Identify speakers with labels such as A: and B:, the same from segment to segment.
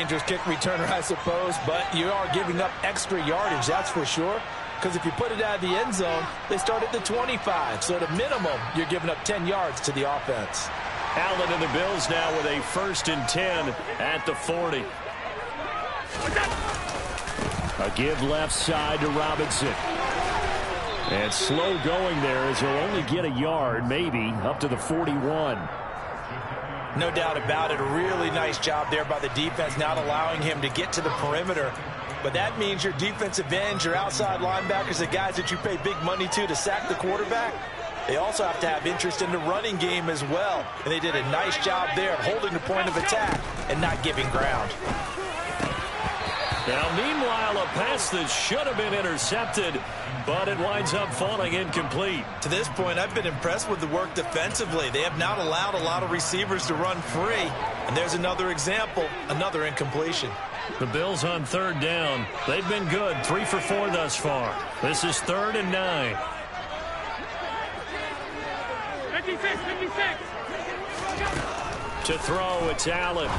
A: dangerous kick returner, I suppose, but you are giving up extra yardage, that's for sure. Because if you put it out of the end zone, they start at the 25. So at a minimum, you're giving up 10 yards to the offense.
B: Allen and the Bills now with a 1st and 10 at the 40. A give left side to Robinson. And slow going there as he'll only get a yard, maybe, up to the 41.
A: No doubt about it. A really nice job there by the defense, not allowing him to get to the perimeter. But that means your defensive ends, your outside linebackers, the guys that you pay big money to sack the quarterback, they also have to have interest in the running game as well. And they did a nice job there of holding the point of attack and not giving ground.
B: Now, meanwhile, a pass that should have been intercepted, but it winds up falling incomplete.
A: To this point, I've been impressed with the work defensively. They have not allowed a lot of receivers to run free. And there's another example, another incompletion.
B: The Bills on 3rd down. They've been good, 3 for 4 thus far. This is 3rd and 9.
C: 56.
B: To throw, it's Allen.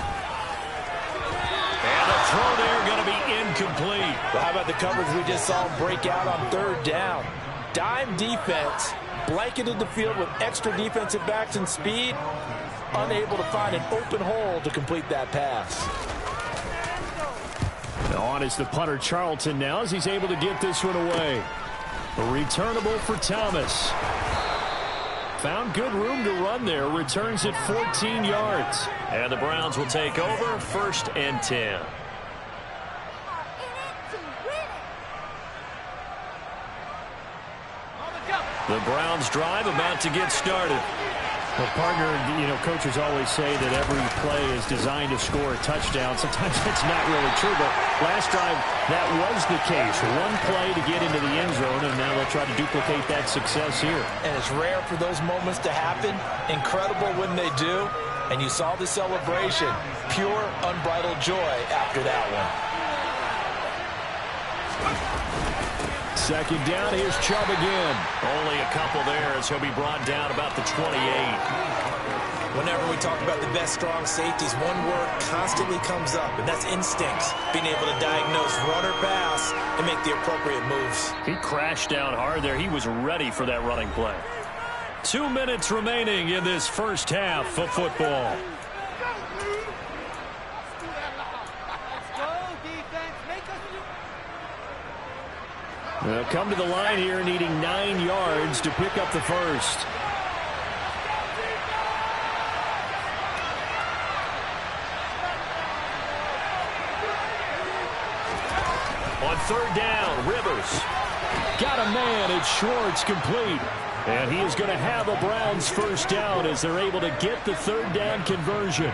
B: And the throw there going to be incomplete.
A: Well, how about the coverage we just saw him break out on 3rd down? Dime defense, blanketed the field with extra defensive backs and speed, unable to find an open hole to complete that pass.
B: On is the punter Charlton now as he's able to get this one away. A returnable for Thomas. Found good room to run there. Returns at 14 yards. And the Browns will take over 1st and 10. The Browns drive about to get started.
D: Well, partner, coaches always say that every play is designed to score a touchdown. Sometimes that's not really true, but last drive, that was the case. One play to get into the end zone, and now they'll try to duplicate that success here.
A: And it's rare for those moments to happen. Incredible when they do. And you saw the celebration. Pure, unbridled joy after that one.
B: 2nd down, here's Chubb again. Only a couple there as he'll be brought down about the 28.
A: Whenever we talk about the best strong safeties, one word constantly comes up, and that's instincts. Being able to diagnose run or pass and make the appropriate moves.
B: He crashed down hard there. He was ready for that running play. 2 minutes remaining in this first half of football. They'll come to the line here needing 9 yards to pick up the first. On 3rd down, Rivers. Got a man, it's Schwartz, complete. And he is going to have a Browns 1st down as they're able to get the 3rd down conversion.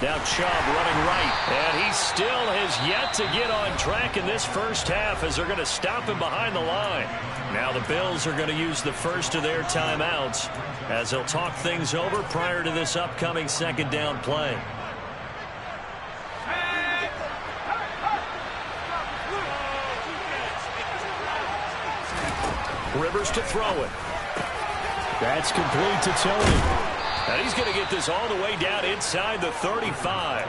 B: Now Chubb running right, and he still has yet to get on track in this first half as they're going to stop him behind the line. Now the Bills are going to use the first of their timeouts as they'll talk things over prior to this upcoming 2nd down play. Rivers to throw it. That's complete to Tony. And he's going to get this all the way down inside the 35.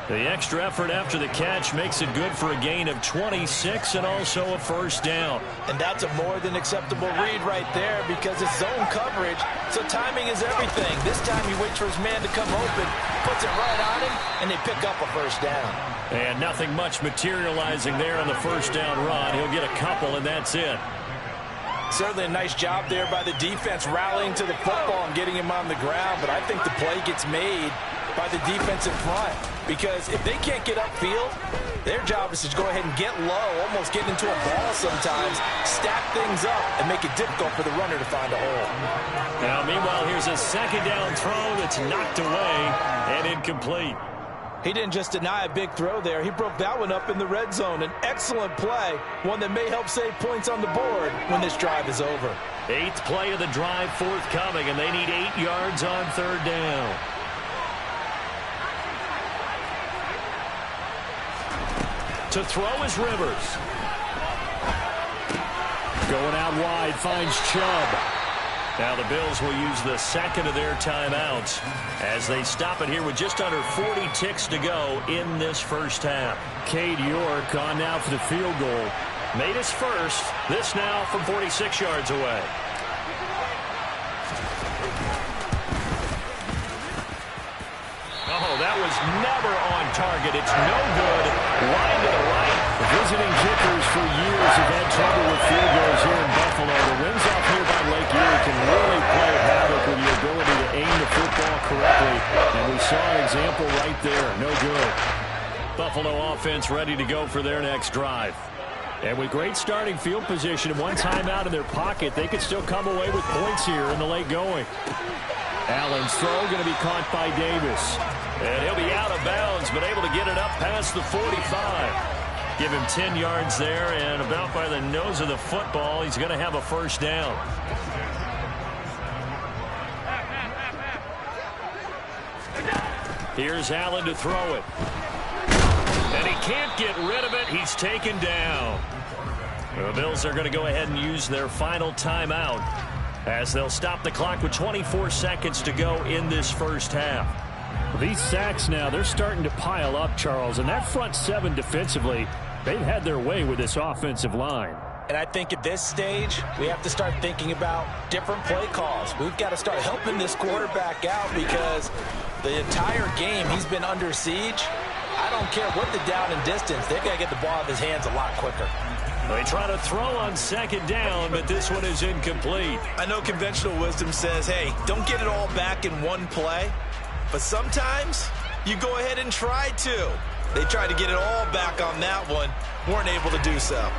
B: The extra effort after the catch makes it good for a gain of 26 and also a 1st down.
A: And that's a more than acceptable read right there because it's zone coverage, so timing is everything. This time he waits for his man to come open, puts it right on him, and they pick up a 1st down.
B: And nothing much materializing there on the 1st down run. He'll get a couple, and that's it.
A: Certainly a nice job there by the defense rallying to the football and getting him on the ground, but I think the play gets made by the defensive front because if they can't get upfield, their job is to go ahead and get low, almost get into a ball sometimes, stack things up, and make it difficult for the runner to find a hole.
B: Now, meanwhile, here's a 2nd down throw that's knocked away and incomplete.
A: He didn't just deny a big throw there. He broke that one up in the red zone. An excellent play, one that may help save points on the board when this drive is over.
B: 8th play of the drive forthcoming, and they need 8 yards on 3rd down. To throw is Rivers. Going out wide, finds Chubb. Now the Bills will use the second of their timeouts as they stop it here with just under 40 ticks to go in this first half.
D: Cade York on now for the field goal.
B: Made his first. This now from 46 yards away. Oh, that was never on target. It's no good. Line to the right.
D: Visiting kickers for years have had trouble with field goals here in Buffalo. The wins off here by Lake Erie can really play havoc with the ability to aim the football correctly. And we saw an example right there. No good.
B: Buffalo offense ready to go for their next drive. And with great starting field position and one timeout in their pocket, they could still come away with points here in the late going. Allen's throw going to be caught by Davis. And he'll be out of bounds, but able to get it up past the 45. Give him 10 yards there, and about by the nose of the football, he's going to have a first down. Here's Allen to throw it. And he can't get rid of it. He's taken down. The Bills are going to go ahead and use their final timeout as they'll stop the clock with 24 seconds to go in this first half.
D: These sacks now, they're starting to pile up, Charles, and that front seven defensively, they've had their way with this offensive line.
A: And I think at this stage, we have to start thinking about different play calls. We've got to start helping this quarterback out because the entire game he's been under siege. I don't care what the down and distance. They've got to get the ball out of his hands a lot quicker.
B: They try to throw on second down, but this one is incomplete.
A: I know conventional wisdom says, hey, don't get it all back in one play. But sometimes you go ahead and try to. They tried to get it all back on that one. Weren't able to do so.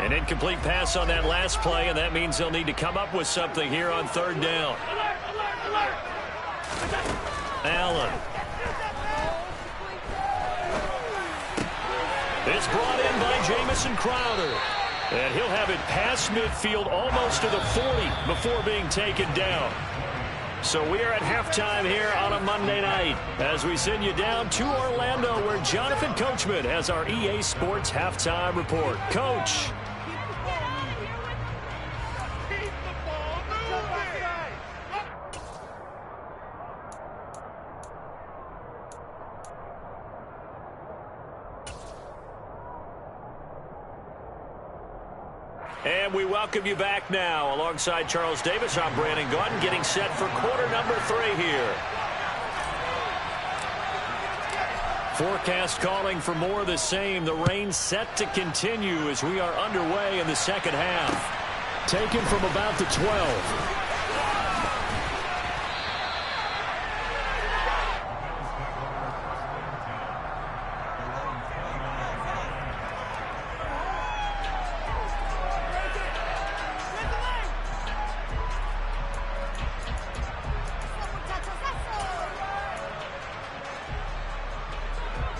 B: An incomplete pass on that last play, and that means they'll need to come up with something here on third down. Allen. It's brought in by Jamison Crowder. And he'll have it past midfield almost to the 40 before being taken down. So we are at halftime here on a Monday night as we send you down to Orlando where Jonathan Coachman has our EA Sports halftime report. Coach. And we welcome you back now. Alongside Charles Davis, I'm Brandon Gaudin, getting set for quarter number 3 here. Forecast calling for more of the same. The rain set to continue as we are underway in the second half.
D: Taken from about the 12.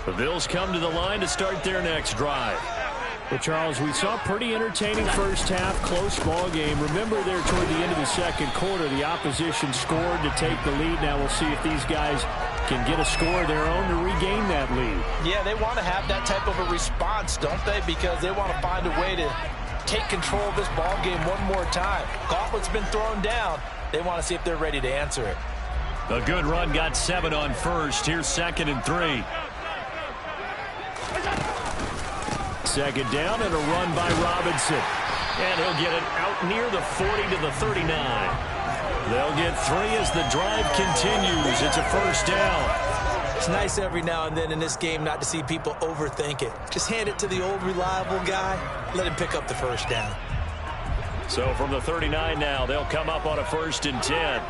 B: The Bills come to the line to start their next drive.
D: Well, Charles, we saw a pretty entertaining first half, close ball game. Remember there toward the end of the second quarter, the opposition scored to take the lead. Now we'll see if these guys can get a score of their own to regain that lead.
A: Yeah, they want to have that type of a response, don't they? Because they want to find a way to take control of this ball game one more time. Gauntlet's been thrown down. They want to see if they're ready to answer it.
B: A good run, got 7 on first. Here's 2nd and 3.
D: Second down and a run by Robinson.
B: And he'll get it out near the 40 to the 39. They'll get 3 as the drive continues. It's a first down.
A: It's nice every now and then in this game not to see people overthink it. Just hand it to the old reliable guy. Let him pick up the first down.
B: So from the 39 now, they'll come up on a 1st and 10.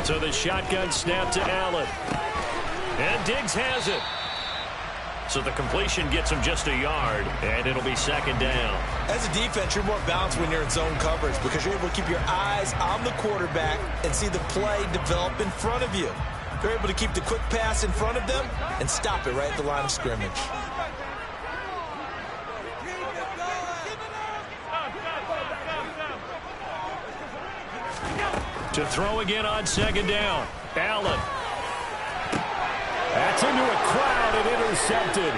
B: So the shotgun snap to Allen. And Diggs has it. So the completion gets him just a yard, and it'll be 2nd down.
A: As a defense, you're more balanced when you're in zone coverage because you're able to keep your eyes on the quarterback and see the play develop in front of you. You're able to keep the quick pass in front of them and stop it right at the line of scrimmage.
B: To throw again on 2nd down. Allen.
D: That's into a crowd and intercepted.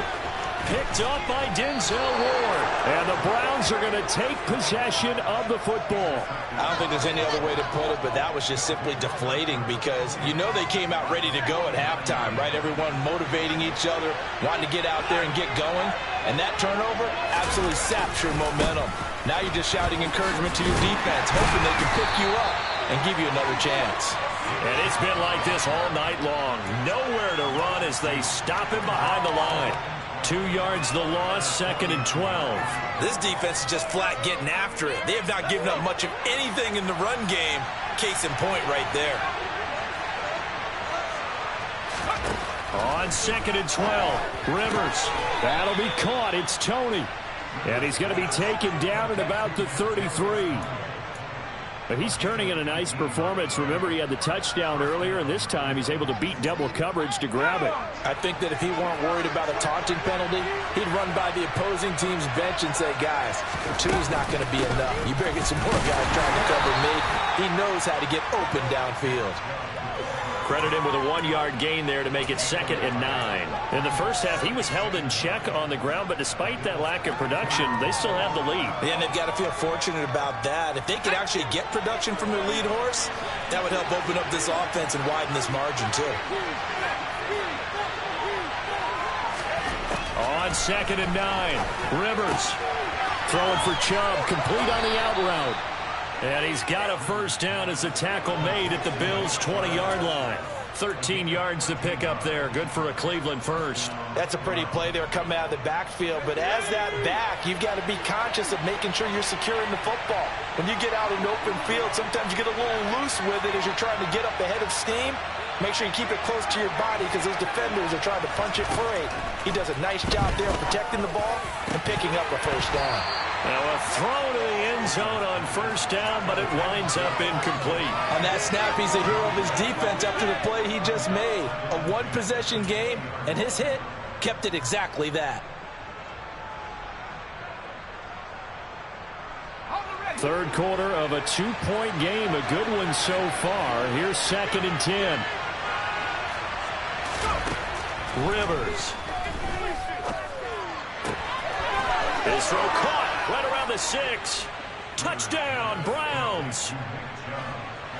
B: picked up by Denzel Ward.
D: And the Browns are going to take possession of the football.
A: I don't think there's any other way to put it, but that was just simply deflating because you know they came out ready to go at halftime, right? Everyone motivating each other, wanting to get out there and get going. And that turnover absolutely saps your momentum. Now you're just shouting encouragement to your defense, hoping they can pick you up and give you another chance.
B: And it's been like this all night long. Nowhere to run as they stop him behind the line. 2 yards the loss, 2nd and 12.
A: This defense is just flat getting after it. They have not given up much of anything in the run game. Case in point right there.
B: On 2nd and 12, Rivers.
D: That'll be caught. It's Toney. And he's going to be taken down at about the 33. But he's turning in a nice performance. Remember, he had the touchdown earlier, and this time he's able to beat double coverage to grab it.
A: I think that if he weren't worried about a taunting penalty, he'd run by the opposing team's bench and say, guys, 2's not going to be enough. You better get some more guys trying to cover me. He knows how to get open downfield.
B: Credit him with a 1-yard gain there to make it 2nd and 9. In the first half, he was held in check on the ground, but despite that lack of production, they still have the lead.
A: Yeah, and they've got to feel fortunate about that. If they could actually get production from their lead horse, that would help open up this offense and widen this margin, too.
B: On 2nd and 9, Rivers.
D: Throwing for Chubb, complete on the out route.
B: And he's got a first down as a tackle made at the Bills' 20-yard line. 13 yards to pick up there. Good for a Cleveland first.
A: That's a pretty play there coming out of the backfield. But as that back, you've got to be conscious of making sure you're securing the football. When you get out in open field, sometimes you get a little loose with it as you're trying to get up ahead of steam. Make sure you keep it close to your body because those defenders are trying to punch it free. He does a nice job there protecting the ball and picking up a first down.
B: Now a throw to the end zone on first down, but it winds up incomplete.
A: On that snap, he's a hero of his defense after the play he just made. A one-possession game, and his hit kept it exactly that.
D: Third quarter of a 2-point game, a good one so far. Here's 2nd and 10.
B: Rivers. His throw caught right around the 6. Touchdown, Browns.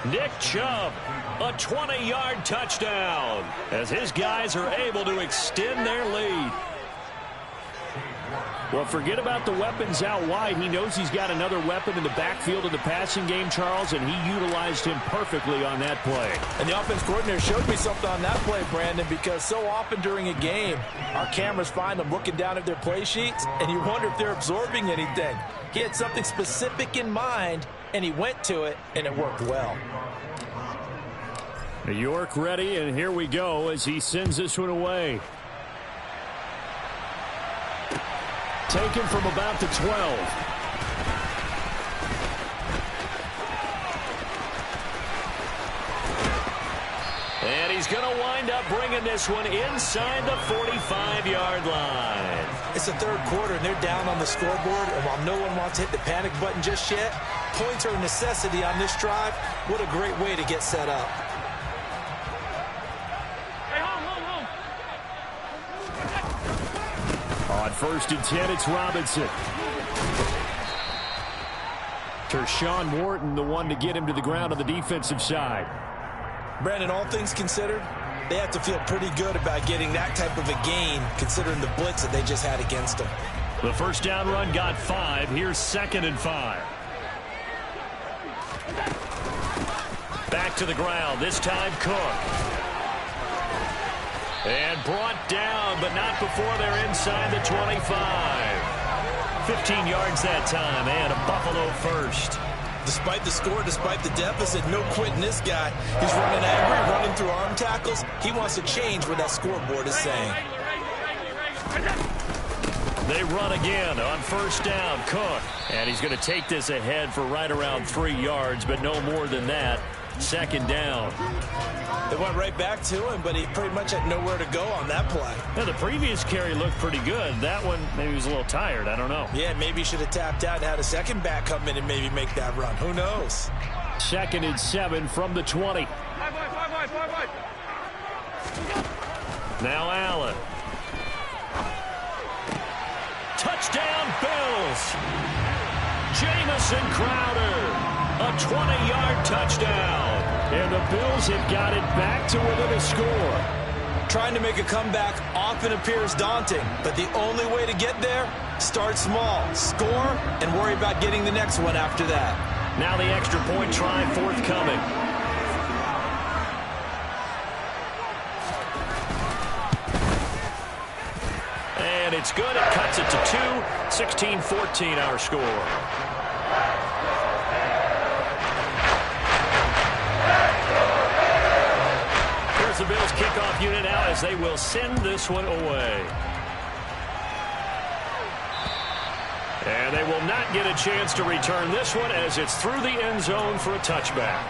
B: Nick Chubb, a 20-yard touchdown as his guys are able to extend their lead.
D: Well, forget about the weapons out wide. He knows he's got another weapon in the backfield of the passing game, Charles, and he utilized him perfectly on that play.
A: And the offense coordinator showed me something on that play, Brandon, because so often during a game, our cameras find them looking down at their play sheets, and you wonder if they're absorbing anything. He had something specific in mind, and he went to it, and it worked well.
D: New York ready, and here we go as he sends this one away. Taken from about the 12.
B: And he's going to wind up bringing this one inside the 45-yard line.
A: It's the third quarter, and they're down on the scoreboard. And while no one wants to hit the panic button just yet, points are a necessity on this drive. What a great way to get set up.
D: On 1st and 10, it's Robinson. Tershawn Wharton, the one to get him to the ground on the defensive side.
A: Brandon, all things considered, they have to feel pretty good about getting that type of a gain, considering the blitz that they just had against them.
B: The first down run got 5. Here's 2nd and 5. Back to the ground. This time Cook. And brought down, but not before they're inside the 25. 15 yards that time, and a Buffalo first.
A: Despite the score, despite the deficit, no quitting this guy. He's running angry, running through arm tackles. He wants to change what that scoreboard is saying.
B: They run again on first down. Cook. And he's going to take this ahead for right around 3 yards, but no more than that. 2nd down.
A: They went right back to him, but he pretty much had nowhere to go on that play.
B: Now, the previous carry looked pretty good. That one, maybe he was a little tired. I don't know.
A: Yeah, maybe he should have tapped out and had a second back come in and maybe make that run. Who knows?
D: 2nd and 7 from the 20.
B: Now Allen. Touchdown, Bills. Jamison Crowder, a 20-yard touchdown.
D: And the Bills have got it back to within a score.
A: Trying to make a comeback often appears daunting, but the only way to get there, start small, score, and worry about getting the next one after that.
B: Now the extra point try forthcoming. And it's good. It cuts it to 2. 16-14 our score. Here's the Bills kickoff unit now as they will send this one away. And they will not get a chance to return this one as it's through the end zone for a touchback.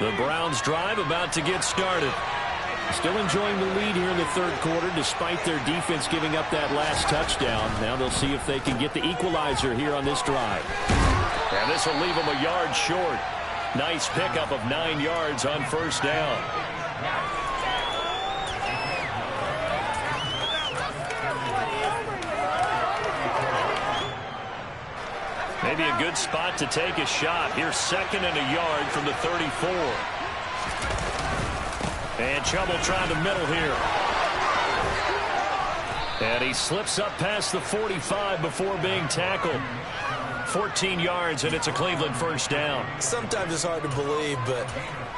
B: The Browns drive about to get started.
D: Still enjoying the lead here in the third quarter despite their defense giving up that last touchdown. Now they'll see if they can get the equalizer here on this drive.
B: And this will leave them a yard short. Nice pickup of 9 yards on first down. Maybe a good spot to take a shot. Here's 2nd and a yard from the 34. And trouble trying to middle here. And he slips up past the 45 before being tackled. 14 yards, and it's a Cleveland first down.
A: Sometimes it's hard to believe, but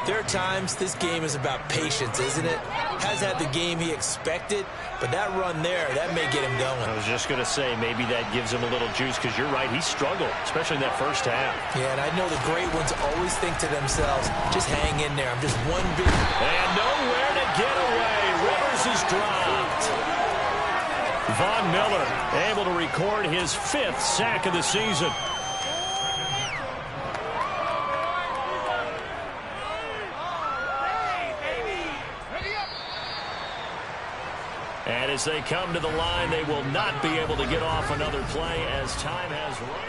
A: there are times this game is about patience, isn't it? Has had the game he expected, but that run there, that may get him going.
B: I was just going to say, maybe that gives him a little juice, because you're right, he struggled, especially in that first half.
A: Yeah, and I know the great ones always think to themselves, just hang in there, I'm just one big...
B: And nowhere to get away. Rivers is dropped. Von Miller able to record his 5th sack of the season. And as they come to the line, they will not be able to get off another play as time has run out.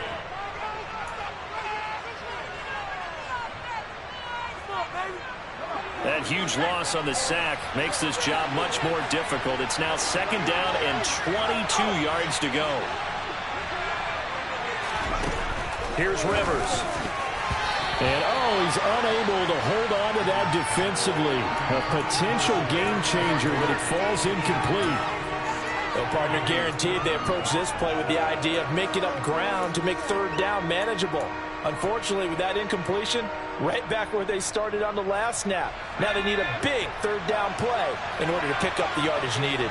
B: That huge loss on the sack makes this job much more difficult. It's now 2nd down and 22 yards to go. Here's Rivers.
D: And, he's unable to hold on to that defensively. A potential game changer, but it falls incomplete.
A: Well, partner, guaranteed they approach this play with the idea of making up ground to make 3rd down manageable. Unfortunately, with that incompletion, right back where they started on the last snap. Now they need a big 3rd down play in order to pick up the yardage needed.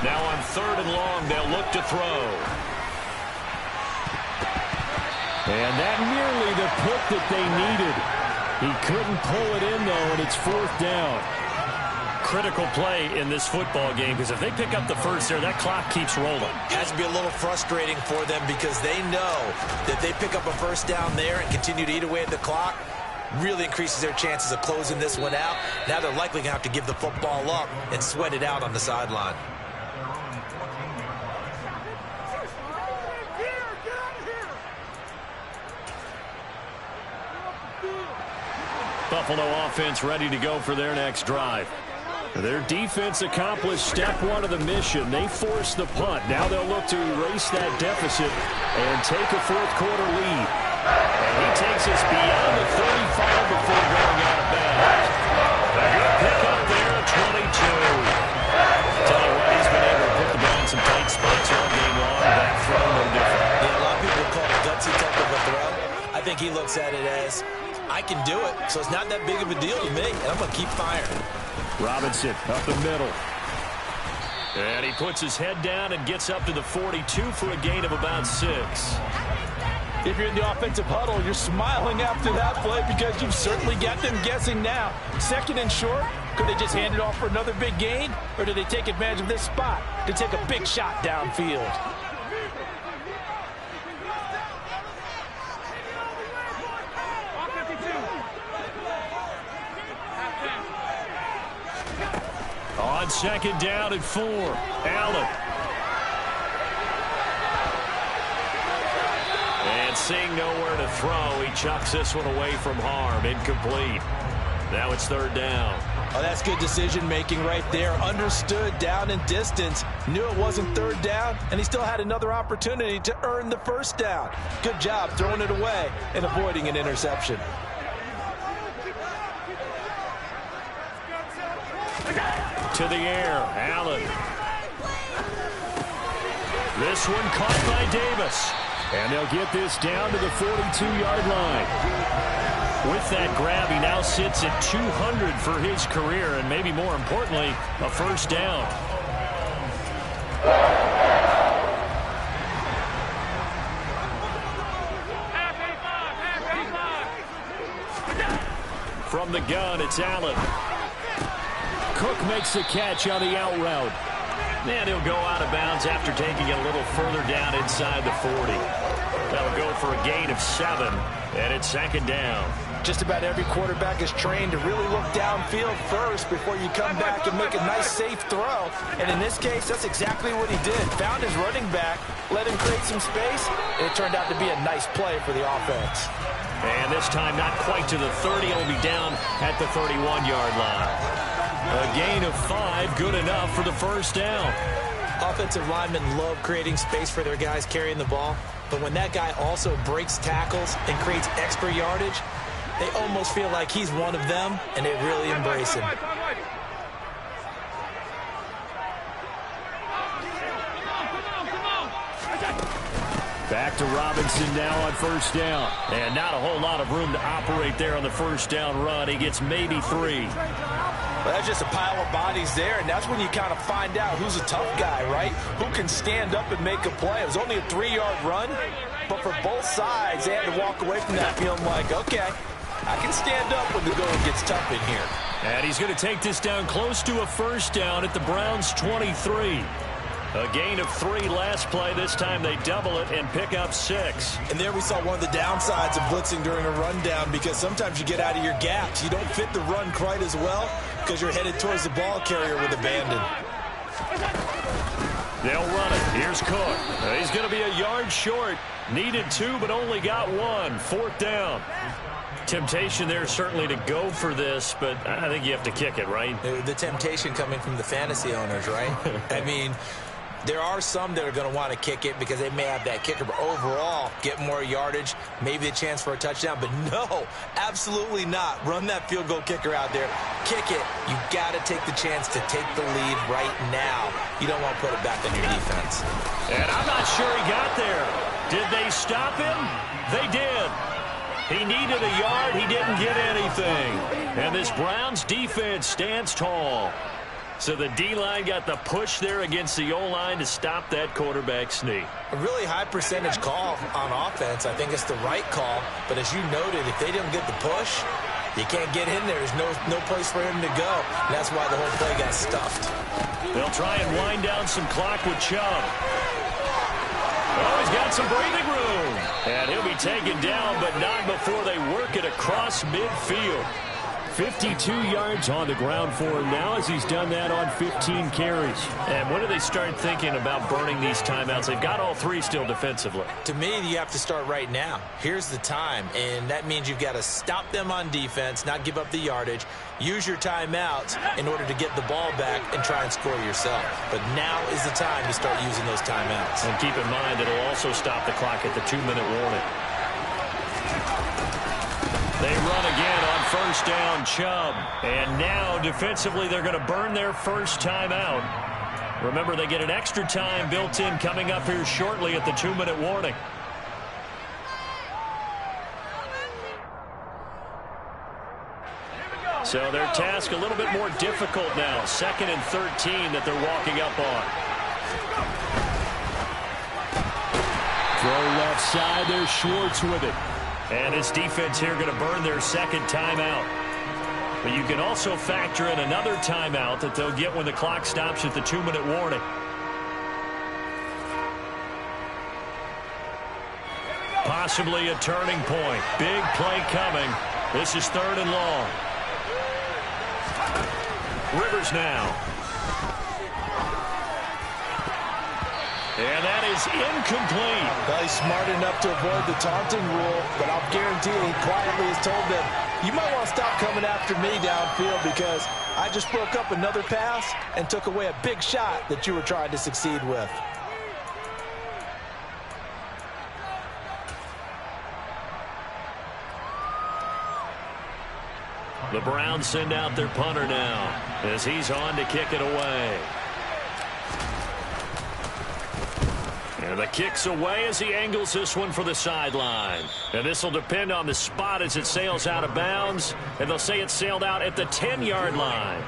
B: Now on 3rd and long, they'll look to throw.
D: And that nearly the pick that they needed. He couldn't pull it in, though, and it's 4th down.
B: Critical play in this football game, because if they pick up the first there, that clock keeps rolling.
A: Has to be a little frustrating for them because they know that they pick up a first down there and continue to eat away at the clock, really increases their chances of closing this one out. Now they're likely going to have to give the football up and sweat it out on the sideline.
B: Buffalo offense ready to go for their next drive. Their defense accomplished step 1 of the mission. They forced the punt. Now they'll look to erase that deficit and take a 4th quarter lead. And he takes us beyond the 35 before going out of bounds. A good pick up there at 22. Tell you what, he's been able to put the ball in some tight spots all game long. That throw no different.
A: Yeah, a lot of people call it a gutsy type of a throw. I think he looks at it as, I can do it, so it's not that big of a deal to me, and I'm going to keep firing.
D: Robinson up the middle.
B: And he puts his head down and gets up to the 42 for a gain of about 6.
A: If you're in the offensive huddle, you're smiling after that play because you've certainly got them guessing now. 2nd and short, could they just hand it off for another big gain? Or do they take advantage of this spot to take a big shot downfield?
B: On 2nd down and 4, Allen. And seeing nowhere to throw, he chucks this one away from harm. Incomplete. Now it's third down.
A: Oh, that's good decision-making right there. Understood down and distance. Knew it wasn't third down, and he still had another opportunity to earn the first down. Good job throwing it away and avoiding an interception.
B: To the air, Allen. This one caught by Davis.
D: And they'll get this down to the 42-yard line.
B: With that grab, he now sits at 200 for his career, and maybe more importantly, a first down. From the gun, it's Allen.
D: Cook makes the catch on the out route.
B: And he'll go out of bounds after taking it a little further down inside the 40. That'll go for a gain of 7, and it's second down.
A: Just about every quarterback is trained to really look downfield first before you come back and make a nice, safe throw. And in this case, that's exactly what he did. Found his running back, let him create some space, and it turned out to be a nice play for the offense.
B: And this time, not quite to the 30. It'll be down at the 31-yard line. A gain of 5, good enough for the first down.
A: Offensive linemen love creating space for their guys carrying the ball, but when that guy also breaks tackles and creates extra yardage, they almost feel like he's one of them, and they really embrace him.
D: Back to Robinson now on first down.
B: And not a whole lot of room to operate there on the first down run. He gets maybe 3.
A: Well, that's just a pile of bodies there, and that's when you kind of find out who's a tough guy, right? Who can stand up and make a play. It was only a 3-yard run, but for both sides, they had to walk away from that feeling like, okay, I can stand up when the going gets tough in here.
B: And he's going to take this down close to a first down at the Browns' 23. A gain of 3 last play. This time they double it and pick up 6.
A: And there we saw one of the downsides of blitzing during a rundown, because sometimes you get out of your gaps. You don't fit the run quite as well because you're headed towards the ball carrier with abandon.
B: They'll run it. Here's Cook. He's going to be a yard short. Needed 2, but only got 1. Fourth down. Temptation there certainly to go for this, but I think you have to kick it, right?
A: The temptation coming from the fantasy owners, right? I mean, there are some that are going to want to kick it because they may have that kicker, but overall, get more yardage, maybe a chance for a touchdown. But no, absolutely not. Run that field goal kicker out there. Kick it. You got to take the chance to take the lead right now. You don't want to put it back on your defense.
B: And I'm not sure he got there. Did they stop him? They did. He needed a yard. He didn't get anything. And this Browns defense stands tall. So the D-line got the push there against the O-line to stop that quarterback sneak.
A: A really high percentage call on offense. I think it's the right call. But as you noted, if they didn't get the push, you can't get in there. There's no place for him to go. And that's why the whole play got stuffed.
B: They'll try and wind down some clock with Chubb. Oh, he's got some breathing room. And he'll be taken down, but not before they work it across midfield.
D: 52 yards on the ground for him now as he's done that on 15 carries.
B: And when do they start thinking about burning these timeouts? They've got all 3 still defensively.
A: To me, you have to start right now. Here's the time, and that means you've got to stop them on defense, not give up the yardage, use your timeouts in order to get the ball back and try and score yourself. But now is the time to start using those timeouts.
B: And keep in mind, it'll also stop the clock at the 2-minute warning. They run again on first down, Chubb. And now, defensively, they're going to burn their first timeout. Remember, they get an extra time built in coming up here shortly at the 2-minute warning. So their task a little bit more difficult now. 2nd and 13 that they're walking up on.
D: Throw left side, there's Schwartz with it.
B: And this defense here going to burn their second timeout. But you can also factor in another timeout that they'll get when the clock stops at the 2-minute warning. Possibly a turning point. Big play coming. This is 3rd and long. Rivers now. And that is incomplete.
A: Well, he's smart enough to avoid the taunting rule, but I'll guarantee he quietly has told them, you might want to stop coming after me downfield because I just broke up another pass and took away a big shot that you were trying to succeed with.
B: The Browns send out their punter now as he's on to kick it away. And the kick's away as he angles this one for the sideline. And this will depend on the spot as it sails out of bounds. And they'll say it sailed out at the 10-yard line.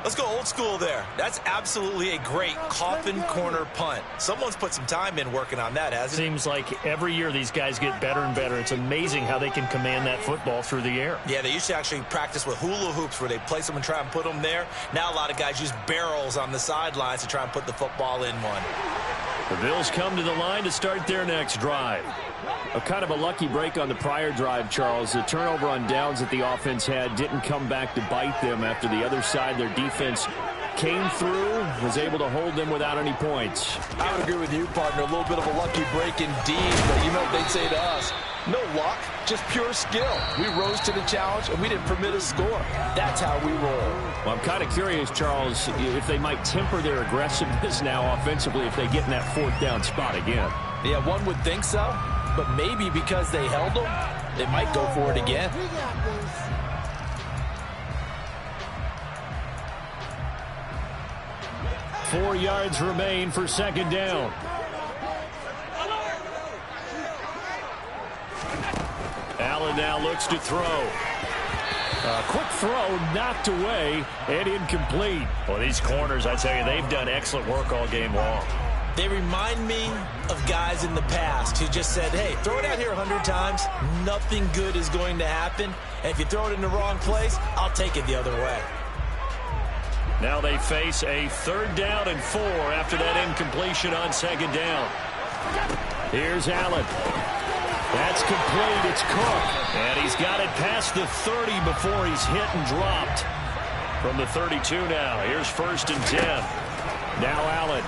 A: Let's go old school there. That's absolutely a great coffin corner punt. Someone's put some time in working on that, hasn't it?
B: Seems like every year these guys get better and better. It's amazing how they can command that football through the air.
A: Yeah, they used to actually practice with hula hoops where they place them and try and put them there. Now a lot of guys use barrels on the sidelines to try and put the football in one.
B: The Bills come to the line to start their next drive.
D: A kind of a lucky break on the prior drive, Charles. The turnover on downs that the offense had didn't come back to bite them after the other side. Their defense came through, was able to hold them without any points.
A: I would agree with you, partner. A little bit of a lucky break indeed, but you know what they'd say to us? No luck, just pure skill. We rose to the challenge, and we didn't permit a score. That's how we roll.
D: Well, I'm kind of curious, Charles, if they might temper their aggressiveness now offensively if they get in that fourth down spot again.
A: Yeah, one would think so, but maybe because they held them, they might go for it again.
B: 4 yards remain for second down. Allen now looks to throw. A quick throw knocked away and incomplete. Well, these corners, I tell you, they've done excellent work all game long.
A: They remind me of guys in the past who just said, hey, throw it out here 100 times. Nothing good is going to happen. And if you throw it in the wrong place, I'll take it the other way.
B: Now they face a 3rd down and 4 after that incompletion on second down. Here's Allen. That's complete. It's Cook. And he's got it past the 30 before he's hit and dropped. From the 32 now. Here's 1st and 10. Now Allen.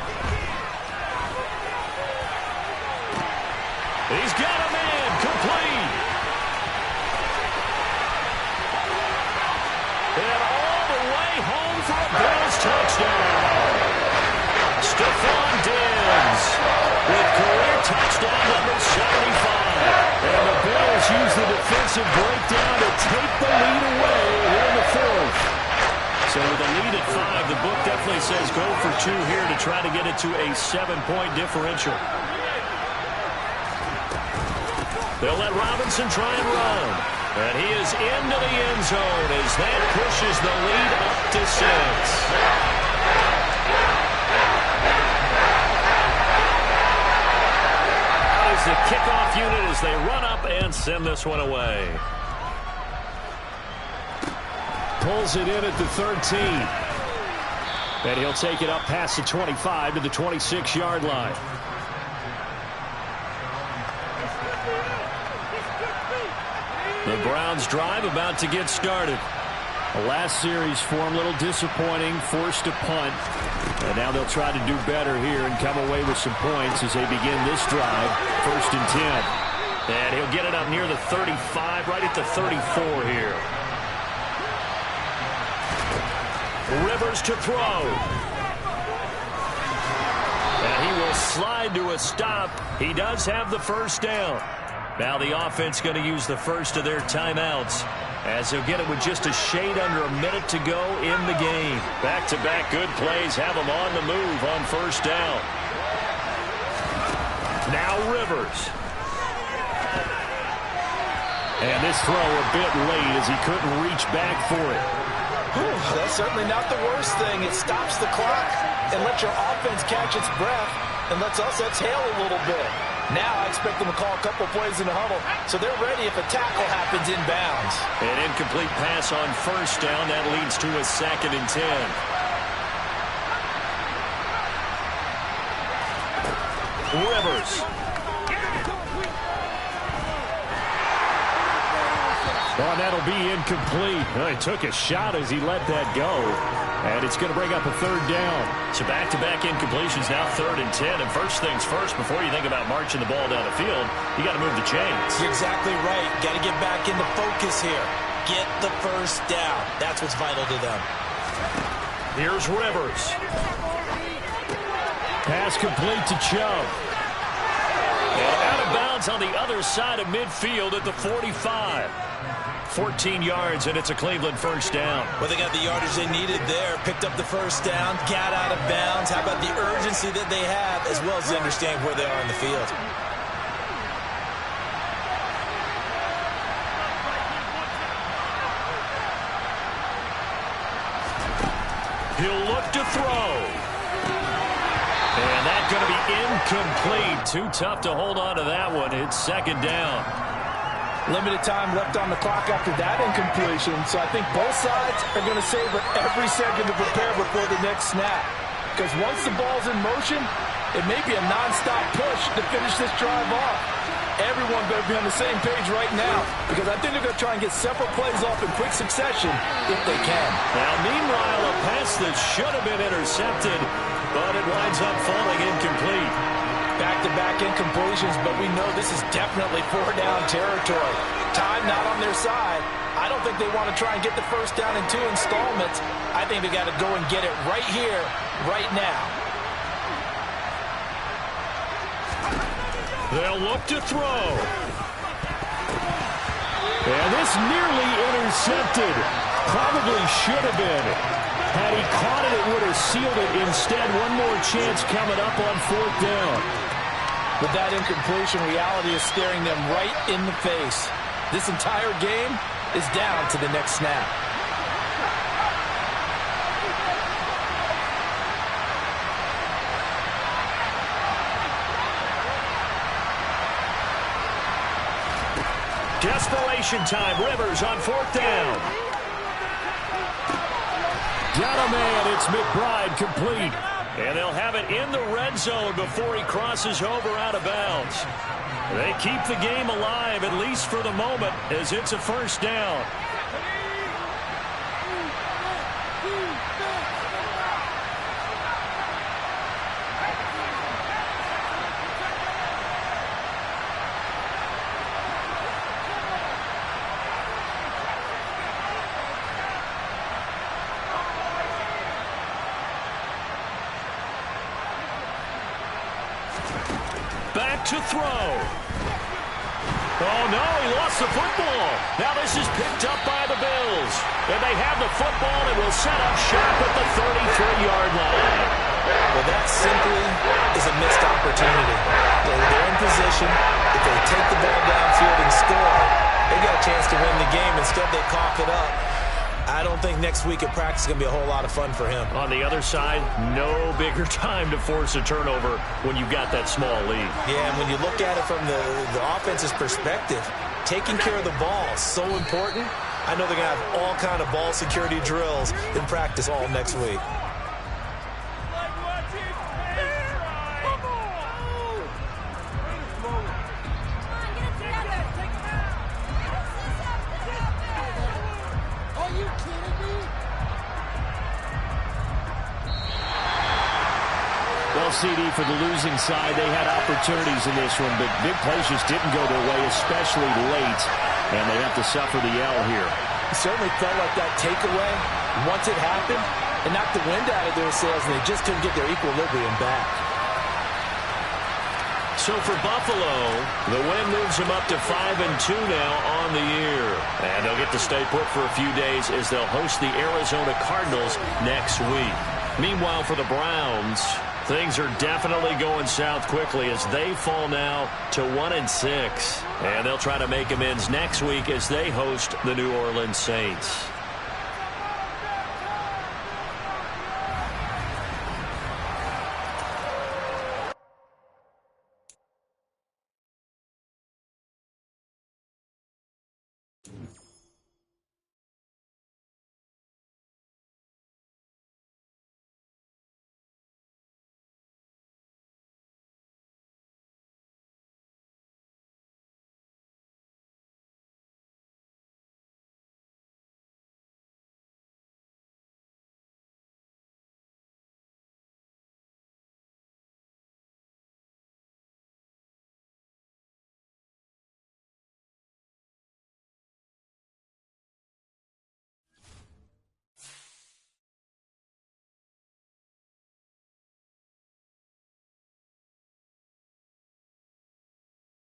B: He's got a man. Complete. And all the way home for a Bills touchdown. Stephon Diggs with career touchdown number 75. And the Bills use the defensive breakdown to take the lead away here in the 4th. So with a lead at 5, the book definitely says go for 2 here to try to get it to a 7-point differential. They'll let Robinson try and run. And he is into the end zone as that pushes the lead up to 6. The kickoff unit as they run up and send this one away. Pulls it in at the 13. And he'll take it up past the 25 to the 26-yard line. The Browns drive about to get started.
D: The last series for him, a little disappointing, forced to punt. And now they'll try to do better here and come away with some points as they begin this drive. 1st and 10.
B: And he'll get it up near the 35, right at the 34 here. Rivers to throw. And he will slide to a stop. He does have the 1st down. Now the offense going to use the first of their timeouts, as he'll get it with just a shade under a minute to go in the game. Back-to-back good plays have him on the move on 1st down. Now Rivers. And this throw a bit late as he couldn't reach back for it.
A: That's certainly not the worst thing. It stops the clock and lets your offense catch its breath and lets us exhale a little bit. Now I expect them to call a couple plays in the huddle, so they're ready if a tackle happens inbounds.
B: An incomplete pass on 1st down. That leads to a 2nd and 10. Rivers.
D: Oh, and that'll be incomplete. Oh, he took a shot as he let that go. And it's going to bring up a third down.
B: So back-to-back incompletions, now 3rd and 10. And first things first, before you think about marching the ball down the field, you got to move the chains.
A: You're exactly right. Got to get back into focus here. Get the first down. That's what's vital to them.
B: Here's Rivers.
D: Pass complete to Chubb.
B: And out of bounds on the other side of midfield at the 45. 14 yards, and it's a Cleveland first down.
A: Well, they got the yardage they needed there. Picked up the first down, got out of bounds. How about the urgency that they have, as well as they understand where they are in the field.
B: He'll look to throw. And that's going to be incomplete. Too tough to hold on to that one. It's 2nd down.
A: Limited time left on the clock after that incompletion, so I think both sides are going to savor every second to prepare before the next snap. Because once the ball's in motion, it may be a nonstop push to finish this drive off. Everyone better be on the same page right now, because I think they're going to try and get several plays off in quick succession if they can.
B: Now, meanwhile, a pass that should have been intercepted, but it winds up falling incomplete.
A: Back-to-back incompletions, but we know this is definitely 4-down territory. Time not on their side. I don't think they want to try and get the first down in 2 installments. I think they got to go and get it right here, right now.
B: They'll look to throw.
D: And this nearly intercepted. Probably should have been. Had he caught it, it would have sealed it. Instead, one more chance coming up on 4th down.
A: With that incompletion, reality is staring them right in the face. This entire game is down to the next snap.
B: Desperation time. Rivers on 4th down.
D: Got a man. It's McBride complete.
B: And they'll have it in the red zone before he crosses over out of bounds. They keep the game alive, at least for the moment, as it's a first down. Back to throw. Oh, no, he lost the football. Now this is picked up by the Bills. And they have the football and will set up shop at the 33-yard line.
A: Well, that simply is a missed opportunity. They're in position. If they take the ball downfield and score, they got a chance to win the game. Instead, they cough it up. I don't think next week at practice is going to be a whole lot of fun for him.
B: On the other side, no bigger time to force a turnover when you've got that small lead.
A: Yeah, and when you look at it from the offense's perspective, taking care of the ball is so important. I know they're going to have all kind of ball security drills in practice all next week.
D: CD for the losing side. They had opportunities in this one, but big plays just didn't go their way, especially late, and they have to suffer the L here.
A: It certainly felt like that takeaway, once it happened, it knocked the wind out of their sails, and they just couldn't get their equilibrium back.
B: So for Buffalo, the win moves them up to 5-2 now on the year. And they'll get to stay put for a few days as they'll host the Arizona Cardinals next week. Meanwhile, for the Browns, things are definitely going south quickly as they fall now to 1-6. And they'll try to make amends next week as they host the New Orleans Saints.